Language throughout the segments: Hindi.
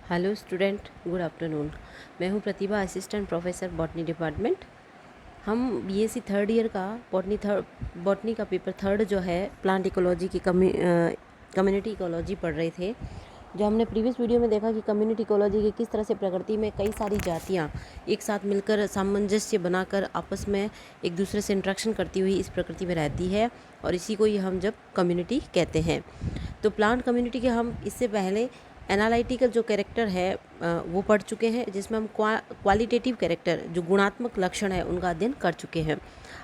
Hello student, good afternoon. मैं हूं प्रतिभा, असिस्टेंट प्रोफेसर बॉटनी डिपार्टमेंट। हम बीएससी थर्ड ईयर का बॉटनी का पेपर थर्ड जो है प्लांट इकोलॉजी की कम्युनिटी इकोलॉजी पढ़ रहे थे। जो हमने प्रीवियस वीडियो में देखा कि कम्युनिटी इकोलॉजी की किस तरह से प्रकृति में कई सारी जातियाँ एक साथ मिलकर सामंजस्य बनाकर आपस में एक दूसरे से इंट्रैक्शन करती हुई इस प्रकृति में रहती है, और इसी को ही हम जब कम्युनिटी कहते हैं। तो प्लांट कम्युनिटी के हम इससे पहले एनालिटिकल जो कैरेक्टर है वो पढ़ चुके हैं, जिसमें हम क्वालिटेटिव कैरेक्टर जो गुणात्मक लक्षण है उनका अध्ययन कर चुके हैं।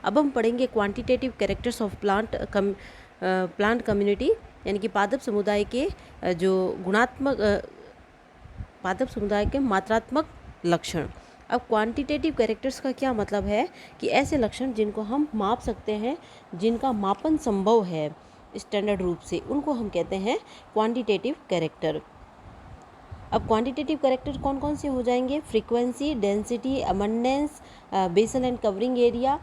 अब हम पढ़ेंगे quantitative characters of plant community, यानी कि पादप समुदाय के जो गुणात्मक पादप समुदाय के मात्रात्मक लक्षण। अब क्वांटिटेटिव कैरेक्टर्स का क्या मतलब है कि ऐसे लक्षण जिनको हम माप सकते हैं, जिनका मापन संभव है स्टैंडर्ड रूप से, उनको हम कहते हैं क्वांटिटेटिव कैरेक्टर। अब क्वांटिटेटिव कैरेक्टर कौन कौन से हो जाएंगे? Frequency, density, abundance, basal and covering area,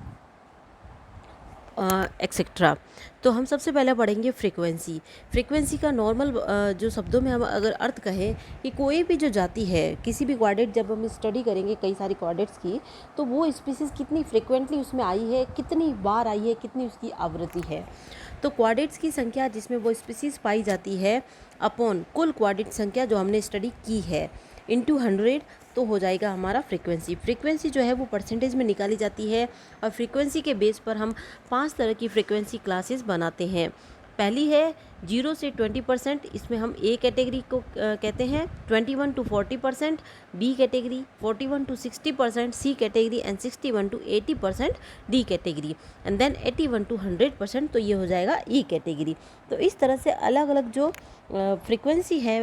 etcetera. तो हम सबसे पहले पढ़ेंगे फ्रीक्वेंसी। फ्रीक्वेंसी का नॉर्मल जो शब्दों में हम अगर अर्थ कहें कि कोई भी जो जाति है, किसी भी क्वाड्रेट जब हम स्टडी करेंगे कई सारी क्वाड्रेट्स की, तो वो स्पीसीज़ कितनी फ्रिक्वेंटली उसमें आई है, कितनी बार आई है, कितनी उसकी आवृत्ति है। तो क्वाड्रेट्स की संख्या जिसमें वो स्पीसीज़ पाई जाती है अपॉन कुल क्वाड्रेट संख्या जो हमने स्टडी की है इनटू 100, तो हो जाएगा हमारा फ्रीक्वेंसी। फ्रीक्वेंसी जो है वो परसेंटेज में निकाली जाती है, और फ्रीक्वेंसी के बेस पर हम 5 तरह की फ्रीक्वेंसी क्लासेस बनाते हैं। पहली है 0 से 20%, इसमें हम ए कैटेगरी को कहते हैं। 21 to 40% B category, 41 to 60% C category, and 61 to 80% D category, and then 81 to 100%, तो ये हो जाएगा ई कैटेगरी। तो इस तरह से अलग अलग जो फ्रीक्वेंसी है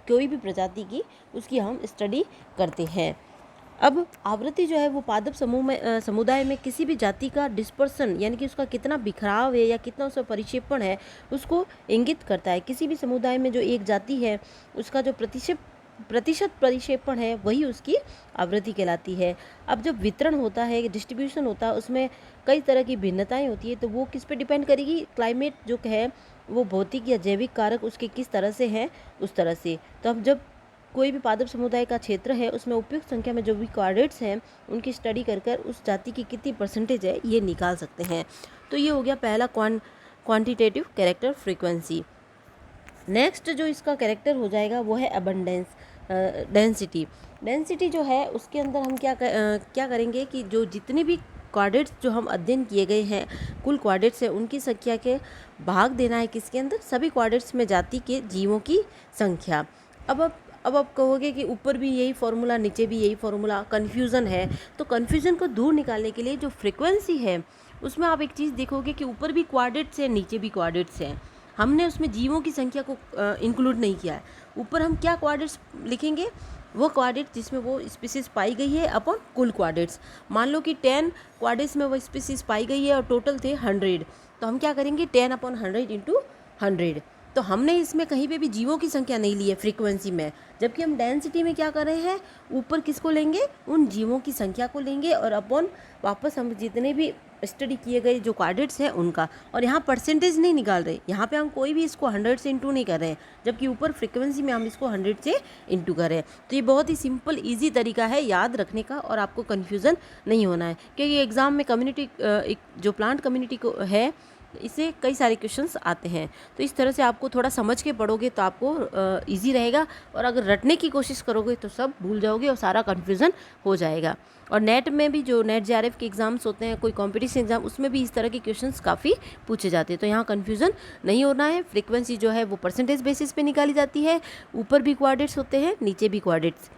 कोई भी प्रजाति की, उसकी हम स्टडी करते हैं। अब आवृत्ति जो है वो पादप समुदाय में किसी भी जाति का डिस्पर्सन, यानी कि उसका कितना बिखराव है या कितना उसका परिक्षेपण है, उसको इंगित करता है। किसी भी समुदाय में जो एक जाति है उसका जो प्रतिशत परिक्षेपण है वही उसकी आवृत्ति कहलाती है। अब जब वितरण होता है, डिस्ट्रीब्यूशन होता है, उसमें कई तरह की भिन्नताएं होती है, तो वो किस पे डिपेंड करेगी? क्लाइमेट जो है वो भौतिक या जैविक कारक उसके किस तरह से हैं, उस तरह से। तो अब जब कोई भी पादप समुदाय का क्षेत्र है उसमें उपयुक्त संख्या में जो भी क्वाड्रेट्स हैं उनकी स्टडी कर कर उस जाति की कितनी परसेंटेज है ये निकाल सकते हैं। तो ये हो गया पहला क्वांटिटेटिव कैरेक्टर, फ्रीक्वेंसी। नेक्स्ट जो इसका कैरेक्टर हो जाएगा वो है अबंडेंस, डेंसिटी। डेंसिटी जो है उसके अंदर हम क्या करेंगे कि जो जितनी भी क्वाड्रेट्स जो हम अध्ययन किए गए हैं, कुल क्वाड्रेट्स है, उनकी संख्या के भाग देना है किसके अंदर? सभी क्वाड्रेट्स में जाति के जीवों की संख्या। अब आप कहोगे कि ऊपर भी यही फॉर्मूला, नीचे भी यही फॉर्मूला, कन्फ्यूज़न है। तो कन्फ्यूज़न को दूर निकालने के लिए जो फ्रीक्वेंसी है उसमें आप एक चीज़ देखोगे कि ऊपर भी क्वाड्रेट्स है, नीचे भी क्वाड्रेट्स हैं। हमने उसमें जीवों की संख्या को इंक्लूड नहीं किया है। ऊपर हम क्या क्वाड्रेट्स लिखेंगे? वो क्वाड्रेट्स जिसमें वो स्पीसीज़ पाई गई है अपॉन कुल क्वाड्रेट्स। मान लो कि 10 क्वाड्रेट्स में वो स्पीसीज़ पाई गई है और टोटल थे 100, तो हम क्या करेंगे? 10 अपॉन 100 इंटू 100। तो हमने इसमें कहीं पे भी जीवों की संख्या नहीं ली है फ्रीक्वेंसी में, जबकि हम डेंसिटी में क्या कर रहे हैं? ऊपर किसको लेंगे? उन जीवों की संख्या को लेंगे, और अपॉन वापस हम जितने भी स्टडी किए गए जो क्वाड्रेट्स हैं उनका। और यहाँ परसेंटेज नहीं निकाल रहे, यहाँ पे हम कोई भी इसको 100 से इंटू नहीं कर रहे हैं, जबकि ऊपर फ्रीक्वेंसी में हम इसको 100 से इंटू कर रहे हैं। तो ये बहुत ही सिंपल ईजी तरीका है याद रखने का, और आपको कन्फ्यूज़न नहीं होना है, क्योंकि एग्ज़ाम में कम्युनिटी जो प्लांट कम्युनिटी को है इससे कई सारे क्वेश्चंस आते हैं। तो इस तरह से आपको थोड़ा समझ के पढ़ोगे तो आपको इजी रहेगा, और अगर रटने की कोशिश करोगे तो सब भूल जाओगे और सारा कन्फ्यूज़न हो जाएगा। और नेट में भी जो नेट जेआरएफ के एग्ज़ाम्स होते हैं, कोई कॉम्पिटिशन एग्ज़ाम, उसमें भी इस तरह के क्वेश्चंस काफ़ी पूछे जाते हैं। तो यहाँ कन्फ्यूज़न नहीं होना है। फ्रीक्वेंसी जो है वो परसेंटेज बेसिस पे निकाली जाती है, ऊपर भी क्वाड्रेट्स होते हैं, नीचे भी क्वाड्रेट्स।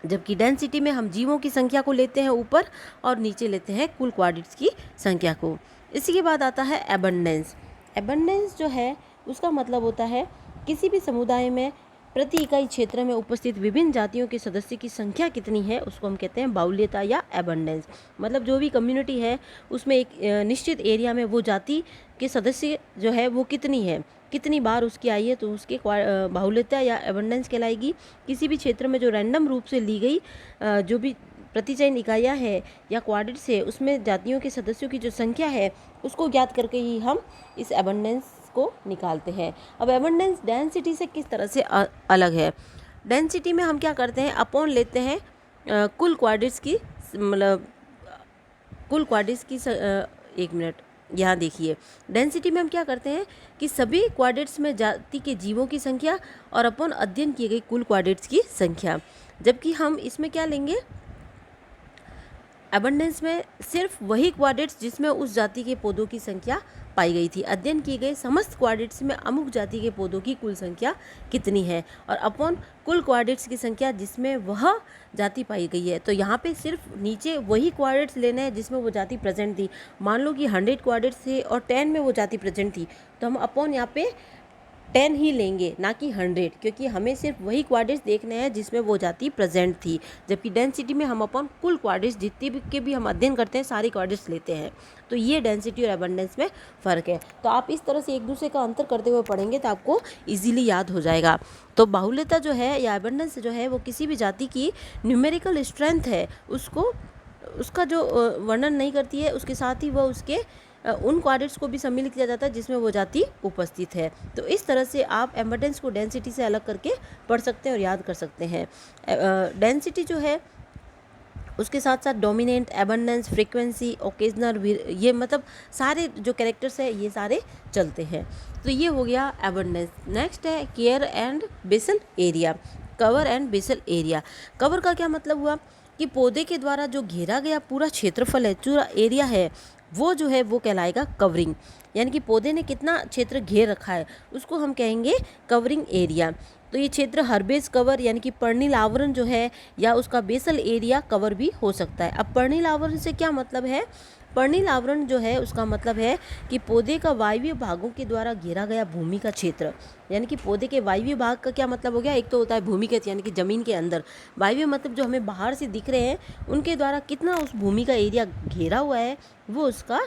जबकि डेंसिटी में हम जीवों की संख्या को लेते हैं ऊपर, और नीचे लेते हैं कुल क्वाड्रेट्स की संख्या को। इसी के बाद आता है एबंडेंस। एबंडेंस जो है उसका मतलब होता है किसी भी समुदाय में प्रति इकाई क्षेत्र में उपस्थित विभिन्न जातियों के सदस्य की संख्या कितनी है, उसको हम कहते हैं बाहुल्यता या एबंडेंस। मतलब जो भी कम्युनिटी है उसमें एक निश्चित एरिया में वो जाति के सदस्य जो है वो कितनी है, कितनी बार उसकी आई है, तो उसके बाहुल्यता या एबंडेंस कहलाएगी। किसी भी क्षेत्र में जो रैंडम रूप से ली गई जो भी प्रतिचयन इकाइयाँ है या क्वाड्रेट्स है, उसमें जातियों के सदस्यों की जो संख्या है उसको ज्ञात करके ही हम इस एबंडेंस को निकालते हैं। अब एबंडेंस डेंसिटी से किस तरह से अलग है? डेंसिटी में हम क्या करते हैं, अपॉन लेते हैं कुल क्वाड्रेट्स की, मतलब कुल क्वाड्रेट्स की एक मिनट, यहाँ देखिए डेंसिटी में हम क्या करते हैं कि सभी क्वाड्रेट्स में जाति के जीवों की संख्या और अपॉन अध्ययन किए गए कुल क्वाड्रेट्स की संख्या। जबकि हम इसमें क्या लेंगे, एबंडेंस में सिर्फ वही क्वाड्रेट्स जिसमें उस जाति के पौधों की संख्या पाई गई थी। अध्ययन किए गए समस्त क्वाड्रेट्स में अमुक जाति के पौधों की कुल संख्या कितनी है, और अपॉन कुल क्वाड्रेट्स की संख्या जिसमें वह जाति पाई गई है। तो यहाँ पे सिर्फ नीचे वही क्वाड्रेट्स लेना है जिसमें वो जाति प्रेजेंट थी। मान लो कि 100 क्वाड्रेट्स थे और 10 में वो जाति प्रेजेंट थी, तो हम अपॉन यहाँ पे 10 ही लेंगे, ना कि 100, क्योंकि हमें सिर्फ वही क्वाड्रेट्स देखने हैं जिसमें वो जाति प्रेजेंट थी। जबकि डेंसिटी में हम अपन कुल क्वाड्रेट्स जितने भी के भी हम अध्ययन करते हैं सारी क्वाड्रेट्स लेते हैं। तो ये डेंसिटी और एबंडेंस में फ़र्क है। तो आप इस तरह से एक दूसरे का अंतर करते हुए पढ़ेंगे तो आपको इजीली याद हो जाएगा। तो बाहुल्यता जो है या एबंडेंस जो है वो किसी भी जाति की न्यूमेरिकल स्ट्रेंथ है, उसका जो वर्णन नहीं करती है, उसके साथ ही वह उसके उन क्वाड्रेट्स को भी सम्मिलित किया जाता है जिसमें वो जाति उपस्थित है। तो इस तरह से आप एबंडेंस को डेंसिटी से अलग करके पढ़ सकते हैं और याद कर सकते हैं। डेंसिटी जो है उसके साथ साथ डोमिनेंट, एबंडेंस, फ्रीक्वेंसी, ओकेजनल, ये मतलब सारे जो कैरेक्टर्स है ये सारे चलते हैं। तो ये हो गया एबंडेंस। नेक्स्ट है care and basal area, cover and basal area. Cover का क्या मतलब हुआ कि पौधे के द्वारा जो घेरा गया पूरा क्षेत्रफल है, पूरा एरिया है, वो जो है वो कहलाएगा कवरिंग। यानी कि पौधे ने कितना क्षेत्र घेर रखा है उसको हम कहेंगे कवरिंग एरिया। तो ये क्षेत्र हर्बेज कवर यानी कि पर्णिल आवरण जो है या उसका बेसल एरिया कवर भी हो सकता है। अब पर्णिल आवरण से क्या मतलब है, पर्णिल आवरण जो है उसका मतलब है कि पौधे का वायवीय भागों के द्वारा घेरा गया भूमि का क्षेत्र। यानी कि पौधे के वायवीय भाग का क्या मतलब हो गया, एक तो होता है भूमिगत यानी कि ज़मीन के अंदर, वायवीय मतलब जो हमें बाहर से दिख रहे हैं उनके द्वारा कितना उस भूमि का एरिया घेरा हुआ है वो उसका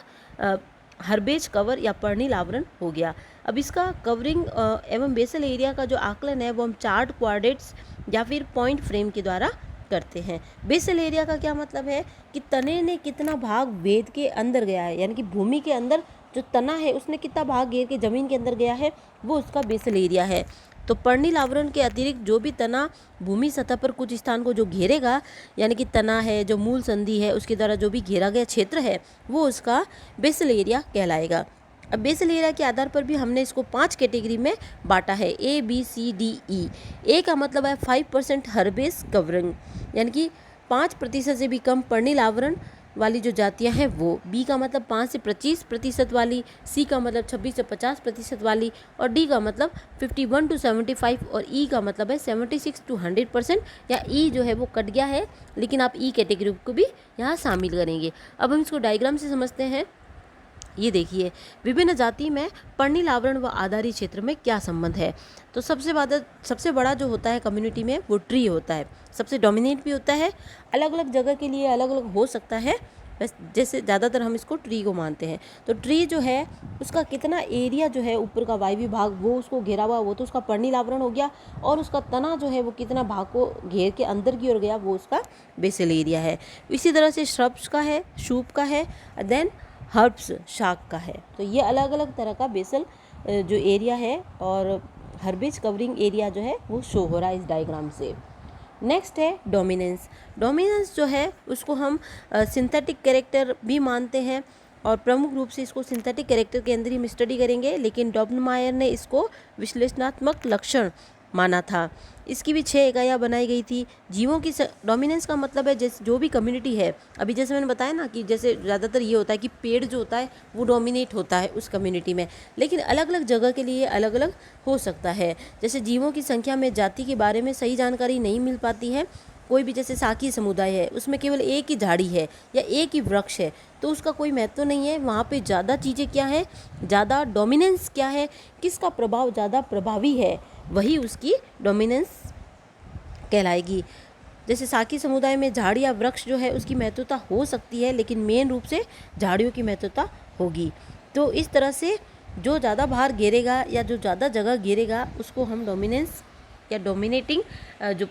हर्बेज कवर या पर्णिल आवरण हो गया। अब इसका कवरिंग एवं बेसल एरिया का जो आकलन है वो हम चार्ट, क्वाड्रेट्स या फिर पॉइंट फ्रेम के द्वारा करते हैं। बेसल एरिया का क्या मतलब है कि तने ने कितना भाग वेद के अंदर गया है, यानी कि भूमि के अंदर जो तना है उसने कितना भाग घेर के ज़मीन के अंदर गया है वो उसका बेसल एरिया है। तो पर्णिल आवरण के अतिरिक्त जो भी तना भूमि सतह पर कुछ स्थान को जो घेरेगा, यानी कि तना है, जो मूल संधि है, उसके द्वारा जो भी घेरा गया क्षेत्र है वो उसका बेसल एरिया कहलाएगा। अब बेसल एरिया के आधार पर भी हमने इसको 5 कैटेगरी में बांटा है, A, B, C, D, E। ए का मतलब है 5% हर्बेज कवरिंग, यानी कि 5% से भी कम पर्णिल आवरण वाली जो जातियां हैं वो। बी का मतलब 5 से 25% वाली, सी का मतलब 26 से 50% वाली, और डी का मतलब 51 to 75, और ई का मतलब है 76 to 100%, या ई जो है वो कट गया है लेकिन आप ई कैटेगरी को भी यहाँ शामिल करेंगे। अब हम इसको डायग्राम से समझते हैं। ये देखिए विभिन्न जाति में पर्णिल आवरण व आधारी क्षेत्र में क्या संबंध है। तो सबसे बड़ा जो होता है कम्युनिटी में वो ट्री होता है, सबसे डोमिनेट भी होता है। अलग अलग जगह के लिए अलग अलग हो सकता है, बस जैसे ज़्यादातर हम इसको ट्री को मानते हैं। तो ट्री जो है उसका कितना एरिया जो है ऊपर का वायवीय भाग वो उसको घेरा हुआ वो तो उसका पर्णिल आवरण हो गया, और उसका तना जो है वो कितना भाग को घेर के अंदर की ओर गया वो उसका बेसल एरिया है। इसी तरह से श्रब्स का है, शूप का है, देन हर्ब्स शाक का है। तो ये अलग अलग तरह का बेसल जो एरिया है और हर्बेज कवरिंग एरिया जो है वो शो हो रहा है इस डायग्राम से। नेक्स्ट है डोमिनेंस। डोमिनेंस जो है उसको हम सिंथेटिक कैरेक्टर भी मानते हैं, और प्रमुख रूप से इसको सिंथेटिक कैरेक्टर के अंदर ही हम स्टडी करेंगे, लेकिन डॉब्नमायर ने इसको विश्लेषणात्मक लक्षण माना था। इसकी भी 6 इकाइयाँ बनाई गई थी। जीवों की डोमिनेंस का मतलब है जैसे जो भी कम्युनिटी है, अभी जैसे मैंने बताया ना कि जैसे ज़्यादातर ये होता है कि पेड़ जो होता है वो डोमिनेट होता है उस कम्युनिटी में, लेकिन अलग अलग जगह के लिए अलग अलग हो सकता है। जैसे जीवों की संख्या में जाति के बारे में सही जानकारी नहीं मिल पाती है। कोई भी जैसे साकी समुदाय है उसमें केवल एक ही झाड़ी है या एक ही वृक्ष है तो उसका कोई महत्व नहीं है। वहाँ पे ज़्यादा चीज़ें क्या है, ज़्यादा डोमिनेंस क्या है, किसका प्रभाव ज़्यादा प्रभावी है, वही उसकी डोमिनेंस कहलाएगी। जैसे साकी समुदाय में झाड़ी या वृक्ष जो है उसकी महत्वता हो सकती है, लेकिन मेन रूप से झाड़ियों की महत्वता होगी। तो इस तरह से जो ज़्यादा बाहर घेरेगा या जो ज़्यादा जगह घेरेगा उसको हम डोमिनेंस या डोमिनेटिंग जो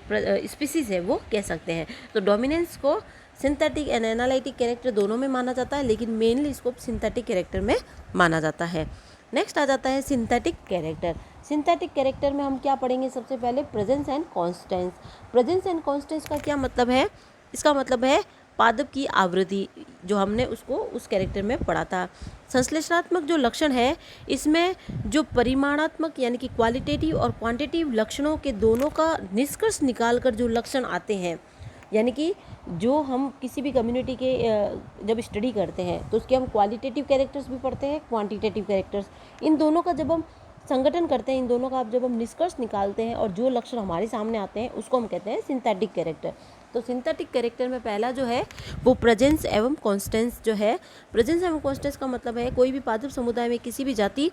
स्पीसीज़ है वो कह सकते हैं। तो डोमिनेंस को सिंथेटिक एंड एनालिटिक कैरेक्टर दोनों में माना जाता है, लेकिन मेनली इसको सिंथेटिक कैरेक्टर में माना जाता है। नेक्स्ट आ जाता है सिंथेटिक कैरेक्टर। सिंथेटिक कैरेक्टर में हम क्या पढ़ेंगे? सबसे पहले presence and Constance. Presence and Constance का क्या मतलब है? इसका मतलब है पादप की आवृत्ति, जो हमने उसको उस कैरेक्टर में पढ़ा था। संश्लेषणात्मक जो लक्षण है, इसमें जो परिमाणात्मक यानी कि क्वालिटेटिव और क्वांटिटेटिव लक्षणों के दोनों का निष्कर्ष निकालकर जो लक्षण आते हैं, यानी कि जो हम किसी भी कम्युनिटी के जब स्टडी करते हैं तो उसके हम क्वालिटेटिव कैरेक्टर्स भी पढ़ते हैं, क्वांटिटेटिव कैरेक्टर्स। इन दोनों का जब हम संगठन करते हैं, इन दोनों का जब हम निष्कर्ष निकालते हैं और जो लक्षण हमारे सामने आते हैं उसको हम कहते हैं सिंथेटिक कैरेक्टर। तो सिंथेटिक कैरेक्टर में पहला जो है वो प्रेजेंस एवं कॉन्स्टेंस जो है। प्रेजेंस एवं कॉन्स्टेंस का मतलब है कोई भी पादप समुदाय में किसी भी जाति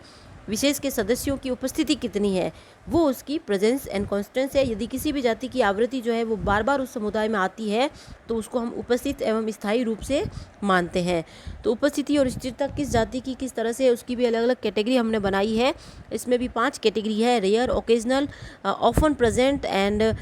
विशेष के सदस्यों की उपस्थिति कितनी है, वो उसकी प्रेजेंस एंड कॉन्स्टेंस है। यदि किसी भी जाति की आवृत्ति जो है वो बार बार उस समुदाय में आती है तो उसको हम उपस्थित एवं स्थायी रूप से मानते हैं। तो उपस्थिति और स्थिरता किस जाति की किस तरह से, उसकी भी अलग अलग कैटेगरी हमने बनाई है। इसमें भी 5 कैटेगरी है: rare, occasional, often present and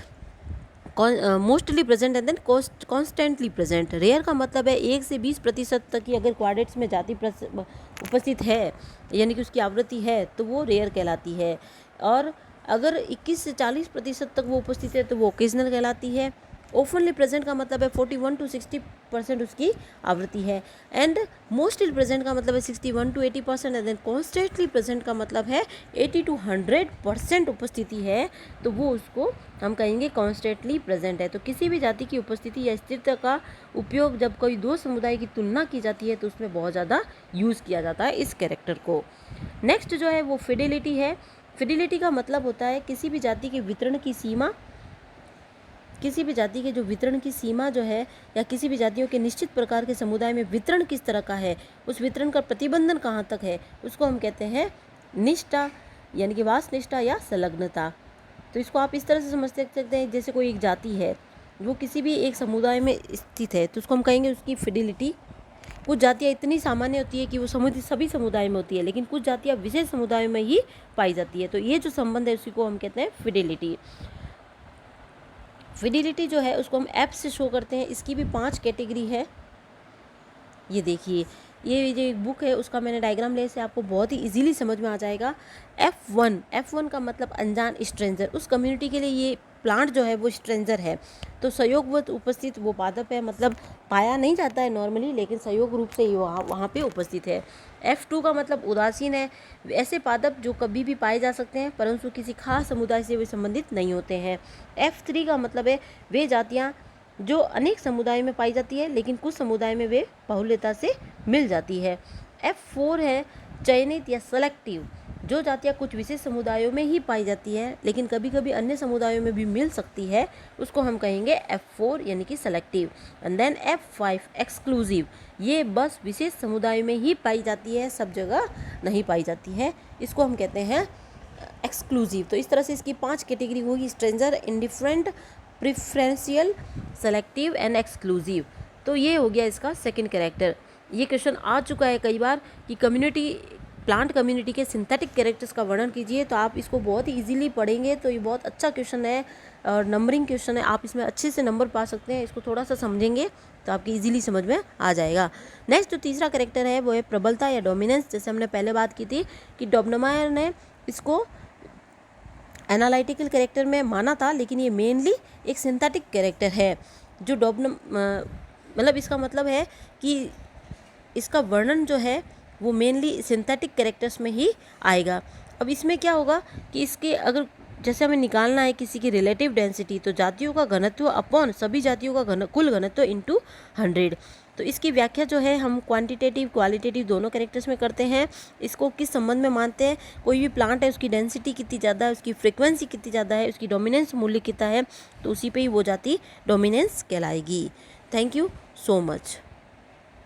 mostly present and then constantly present. Rare का मतलब है 1 से 20% तक की अगर क्वाड्रेट्स में जाति उपस्थित है, यानी कि उसकी आवृत्ति है, तो वो रेयर कहलाती है। और अगर 21 से 40% तक वो उपस्थित है तो वो ओकेजनल कहलाती है। ओपनली प्रेजेंट का मतलब है 41 to 60% उसकी आवृत्ति है। एंड मोस्टली प्रेजेंट का मतलब है 61 to 80%। And then constantly present का मतलब है 80 to 100% उपस्थिति है, तो वो उसको हम कहेंगे कॉन्स्टेंटली प्रेजेंट है। तो किसी भी जाति की उपस्थिति या स्थिरता का उपयोग जब कोई दो समुदाय की तुलना की जाती है तो उसमें बहुत ज़्यादा यूज़ किया जाता है इस कैरेक्टर को। नेक्स्ट जो है वो फिडेलिटी है। फिडेलिटी का मतलब होता है किसी भी जाति के वितरण की सीमा, किसी भी जाति के जो वितरण की सीमा जो है, या किसी भी जातियों के निश्चित प्रकार के समुदाय में वितरण किस तरह का है, उस वितरण का प्रतिबंधन कहाँ तक है, उसको हम कहते हैं निष्ठा, यानी कि वास्तनिष्ठा या संलग्नता। तो इसको आप इस तरह से समझ सकते हैं, जैसे कोई एक जाति है वो किसी भी एक समुदाय में स्थित है तो उसको हम कहेंगे उसकी फिडिलिटी। कुछ जातियाँ इतनी सामान्य होती है कि वो सभी समुदाय में होती है, लेकिन कुछ जातियाँ विशेष समुदायों में ही पाई जाती है। तो ये जो संबंध है उसी को हम कहते हैं फिडिलिटी। फिडिलिटी जो है उसको हम एफ से शो करते हैं। इसकी भी 5 कैटेगरी है। ये देखिए, ये जो एक बुक है उसका मैंने डायग्राम ले से आपको बहुत ही इजीली समझ में आ जाएगा। F1 का मतलब अनजान, स्ट्रेंजर। उस कम्युनिटी के लिए ये प्लांट जो है वो स्ट्रेंजर है। तो संयोगवश उपस्थित वो पादप है, मतलब पाया नहीं जाता है नॉर्मली, लेकिन संयोग रूप से ही वहाँ पे उपस्थित है। F2 का मतलब उदासीन है। ऐसे पादप जो कभी भी पाए जा सकते हैं परंतु किसी खास समुदाय से वे संबंधित नहीं होते हैं। F3 का मतलब है वे जातियाँ जो अनेक समुदाय में पाई जाती है लेकिन कुछ समुदाय में वे बहुल्यता से मिल जाती है। F4 है चयनित या सेलेक्टिव। जो जातियाँ कुछ विशेष समुदायों में ही पाई जाती है लेकिन कभी कभी अन्य समुदायों में भी मिल सकती है, उसको हम कहेंगे F4 यानी कि selective. And then F5 exclusive. ये बस विशेष समुदाय में ही पाई जाती है, सब जगह नहीं पाई जाती है, इसको हम कहते हैं एक्सक्लूसिव। तो इस तरह से इसकी 5 कैटेगरी होगी: stranger, indifferent, preferential, selective and exclusive. तो ये हो गया इसका सेकंड कैरेक्टर। ये क्वेश्चन आ चुका है कई बार कि प्लांट कम्युनिटी के सिंथेटिक कैरेक्टर्स का वर्णन कीजिए। तो आप इसको बहुत ही इजीली पढ़ेंगे, तो ये बहुत अच्छा क्वेश्चन है और नंबरिंग क्वेश्चन है, आप इसमें अच्छे से नंबर पा सकते हैं। इसको थोड़ा सा समझेंगे तो आपकी इजीली समझ में आ जाएगा। नेक्स्ट जो तीसरा कैरेक्टर है वो है प्रबलता या डोमिनेंस। जैसे हमने पहले बात की थी कि डॉब्नेमायर ने इसको एनालिटिकल कैरेक्टर में माना था, लेकिन ये मेनली एक सिंथेटिक कैरेक्टर है। जो मतलब इसका मतलब है कि इसका वर्णन जो है वो मेनली सिंथेटिक कैरेक्टर्स में ही आएगा। अब इसमें क्या होगा कि इसके अगर जैसे हमें निकालना है किसी की रिलेटिव डेंसिटी, तो जातियों का घनत्व अपॉन सभी जातियों का कुल घनत्व इंटू 100। तो इसकी व्याख्या जो है हम क्वांटिटेटिव क्वालिटेटिव दोनों कैरेक्टर्स में करते हैं। इसको किस संबंध में मानते हैं? कोई भी प्लांट है उसकी डेंसिटी कितनी ज़्यादा है, उसकी फ्रीक्वेंसी कितनी ज़्यादा है, उसकी डोमिनेंस मूल्य कितना है, तो उसी पे ही वो जाति डोमिनेंस कहलाएगी। Thank you so much.